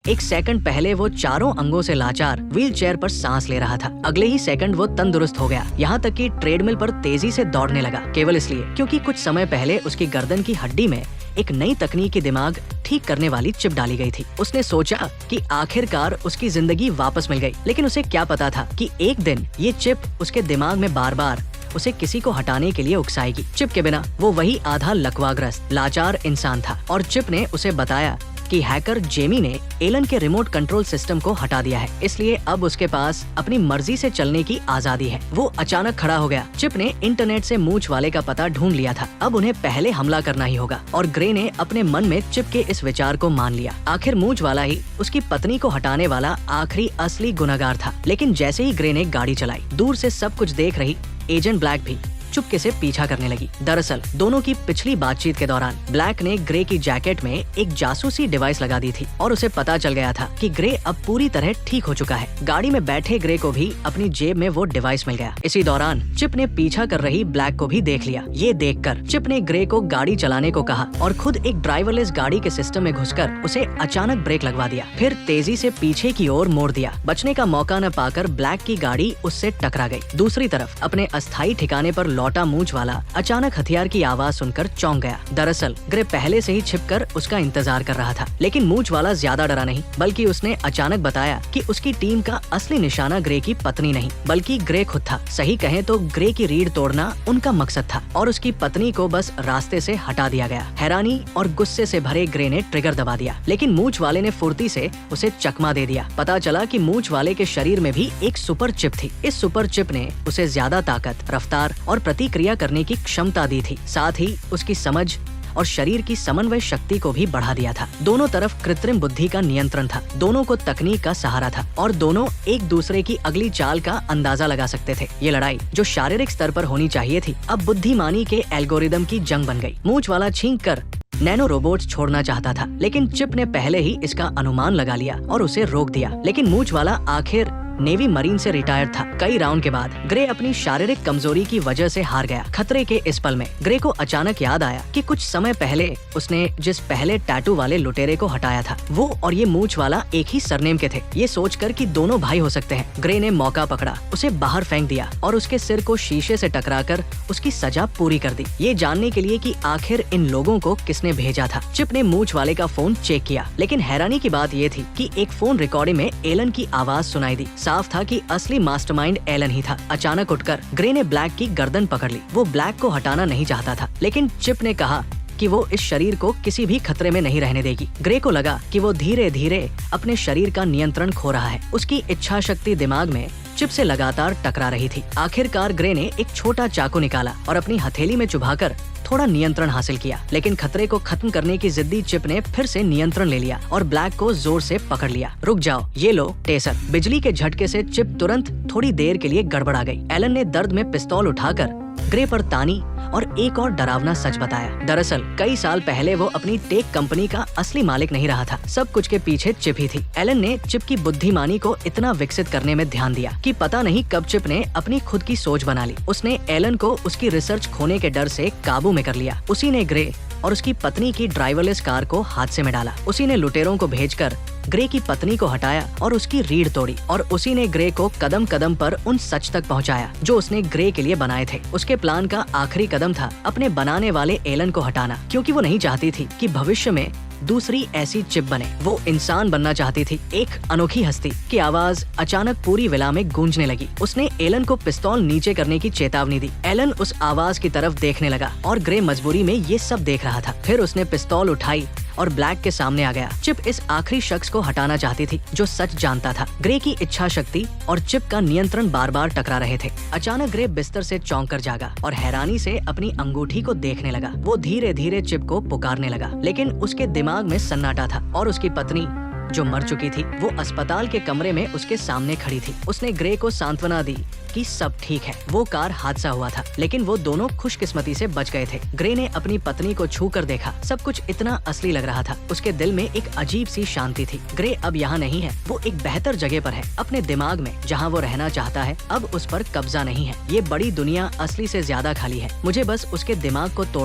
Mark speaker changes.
Speaker 1: एक सेकंड पहले वो चारों अंगों से लाचार व्हील चेयर पर सांस ले रहा था, अगले ही सेकंड वो तंदुरुस्त हो गया, यहाँ तक कि ट्रेडमिल पर तेजी से दौड़ने लगा, केवल इसलिए क्योंकि कुछ समय पहले उसकी गर्दन की हड्डी में एक नई तकनीकी दिमाग ठीक करने वाली चिप डाली गई थी। उसने सोचा कि आखिरकार उसकी जिंदगी वापस मिल गई, लेकिन उसे क्या पता था कि एक दिन ये चिप उसके दिमाग में बार बार उसे किसी को हटाने के लिए उकसाएगी। चिप के बिना वो वही आधा लकवाग्रस्त लाचार इंसान था और चिप ने उसे बताया कि हैकर जेमी ने एलन के रिमोट कंट्रोल सिस्टम को हटा दिया है, इसलिए अब उसके पास अपनी मर्जी से चलने की आजादी है। वो अचानक खड़ा हो गया। चिप ने इंटरनेट से मूंछ वाले का पता ढूंढ लिया था, अब उन्हें पहले हमला करना ही होगा और ग्रे ने अपने मन में चिप के इस विचार को मान लिया। आखिर मूंछ वाला ही उसकी पत्नी को हटाने वाला आखिरी असली गुनहगार था। लेकिन जैसे ही ग्रे ने गाड़ी चलाई, दूर से सब कुछ देख रही एजेंट ब्लैक भी चुपके से पीछा करने लगी। दरअसल दोनों की पिछली बातचीत के दौरान ब्लैक ने ग्रे की जैकेट में एक जासूसी डिवाइस लगा दी थी और उसे पता चल गया था कि ग्रे अब पूरी तरह ठीक हो चुका है। गाड़ी में बैठे ग्रे को भी अपनी जेब में वो डिवाइस मिल गया। इसी दौरान चिप ने पीछा कर रही ब्लैक को भी देख लिया। ये देखकर चिप ने ग्रे को गाड़ी चलाने को कहा और खुद एक ड्राइवरलेस गाड़ी के सिस्टम में घुसकर उसे अचानक ब्रेक लगवा दिया, फिर तेजी से पीछे की ओर मोड़ दिया। बचने का मौका न पाकर ब्लैक की गाड़ी उससे टकरा गई। दूसरी तरफ अपने अस्थायी ठिकाने पर लौटा मूंछ वाला अचानक हथियार की आवाज सुनकर चौंक गया। दरअसल ग्रे पहले से ही छिपकर उसका इंतजार कर रहा था, लेकिन मूंछ वाला ज्यादा डरा नहीं, बल्कि उसने अचानक बताया कि उसकी टीम का असली निशाना ग्रे की पत्नी नहीं बल्कि ग्रे खुद था। सही कहें तो ग्रे की रीढ़ तोड़ना उनका मकसद था और उसकी पत्नी को बस रास्ते से हटा दिया गया। हैरानी और गुस्से से भरे ग्रे ने ट्रिगर दबा दिया, लेकिन मूंछ वाले ने फुर्ती से उसे चकमा दे दिया। पता चला कि मूंछ वाले के शरीर में भी एक सुपर चिप थी। इस सुपर चिप ने उसे ज्यादा ताकत, रफ्तार और प्रतिक्रिया करने की क्षमता दी थी, साथ ही उसकी समझ और शरीर की समन्वय शक्ति को भी बढ़ा दिया था। दोनों तरफ कृत्रिम बुद्धि का नियंत्रण था, दोनों को तकनीक का सहारा था और दोनों एक दूसरे की अगली चाल का अंदाजा लगा सकते थे। ये लड़ाई जो शारीरिक स्तर पर होनी चाहिए थी, अब बुद्धिमानी के एल्गोरिदम की जंग बन गई। मूंछ वाला छींक कर नैनो रोबोट्स छोड़ना चाहता था, लेकिन चिप ने पहले ही इसका अनुमान लगा लिया और उसे रोक दिया। लेकिन मूंछ वाला आखिर नेवी मरीन से रिटायर था। कई राउंड के बाद ग्रे अपनी शारीरिक कमजोरी की वजह से हार गया। खतरे के इस पल में ग्रे को अचानक याद आया कि कुछ समय पहले उसने जिस पहले टैटू वाले लुटेरे को हटाया था, वो और ये मूंछ वाला एक ही सरनेम के थे। ये सोचकर कि दोनों भाई हो सकते हैं, ग्रे ने मौका पकड़ा, उसे बाहर फेंक दिया और उसके सिर को शीशे से टकराकर उसकी सजा पूरी कर दी, ये जानने के लिए कि आखिर इन लोगों को किसने भेजा था। चिप ने मूंछ वाले का फोन चेक किया, लेकिन हैरानी की बात ये थी कि एक फोन रिकॉर्डिंग में एलन की आवाज सुनाई दी। साफ था कि असली मास्टरमाइंड एलन ही था। अचानक उठकर ग्रे ने ब्लैक की गर्दन पकड़ ली। वो ब्लैक को हटाना नहीं चाहता था, लेकिन चिप ने कहा कि वो इस शरीर को किसी भी खतरे में नहीं रहने देगी। ग्रे को लगा कि वो धीरे धीरे अपने शरीर का नियंत्रण खो रहा है। उसकी इच्छा शक्ति दिमाग में चिप से लगातार टकरा रही थी। आखिरकार ग्रे ने एक छोटा चाकू निकाला और अपनी हथेली में चुभाकर थोड़ा नियंत्रण हासिल किया, लेकिन खतरे को खत्म करने की जिद्दी चिप ने फिर से नियंत्रण ले लिया और ब्लैक को जोर से पकड़ लिया। रुक जाओ, ये लो टेसर। बिजली के झटके से चिप तुरंत थोड़ी देर के लिए गड़बड़ा गई। एलन ने दर्द में पिस्तौल उठाकर ग्रे पर तानी और एक और डरावना सच बताया। दरअसल कई साल पहले वो अपनी टेक कंपनी का असली मालिक नहीं रहा था, सब कुछ के पीछे चिप ही थी। एलन ने चिप की बुद्धिमानी को इतना विकसित करने में ध्यान दिया कि पता नहीं कब चिप ने अपनी खुद की सोच बना ली। उसने एलन को उसकी रिसर्च खोने के डर से काबू में कर लिया। उसी ने ग्रे और उसकी पत्नी की ड्राइवरलेस कार को हादसे में डाला। उसी ने लुटेरों को भेजकर ग्रे की पत्नी को हटाया और उसकी रीढ़ तोड़ी, और उसी ने ग्रे को कदम कदम पर उन सच तक पहुंचाया जो उसने ग्रे के लिए बनाए थे। उसके प्लान का आखिरी कदम था अपने बनाने वाले एलन को हटाना, क्योंकि वो नहीं चाहती थी कि भविष्य में दूसरी ऐसी चिप बने। वो इंसान बनना चाहती थी, एक अनोखी हस्ती की आवाज अचानक पूरी विला में गूंजने लगी। उसने एलन को पिस्तौल नीचे करने की चेतावनी दी। एलन उस आवाज की तरफ देखने लगा और ग्रे मजबूरी में ये सब देख रहा था। फिर उसने पिस्तौल उठाई और ब्लैक के सामने आ गया। चिप इस आखिरी शख्स को हटाना चाहती थी जो सच जानता था। ग्रे की इच्छा शक्ति और चिप का नियंत्रण बार बार टकरा रहे थे। अचानक ग्रे बिस्तर से चौंक कर जागा और हैरानी से अपनी अंगूठी को देखने लगा। वो धीरे धीरे चिप को पुकारने लगा, लेकिन उसके दिमाग में सन्नाटा था और उसकी पत्नी जो मर चुकी थी वो अस्पताल के कमरे में उसके सामने खड़ी थी। उसने ग्रे को सांत्वना दी कि सब ठीक है, वो कार हादसा हुआ था, लेकिन वो दोनों खुशकिस्मती से बच गए थे। ग्रे ने अपनी पत्नी को छू कर देखा, सब कुछ इतना असली लग रहा था। उसके दिल में एक अजीब सी शांति थी। ग्रे अब यहाँ नहीं है, वो एक बेहतर जगह पर है, अपने दिमाग में, जहाँ वो रहना चाहता है। अब उस पर कब्जा नहीं है। ये बड़ी दुनिया असली से ज्यादा खाली है, मुझे बस उसके दिमाग को तोड़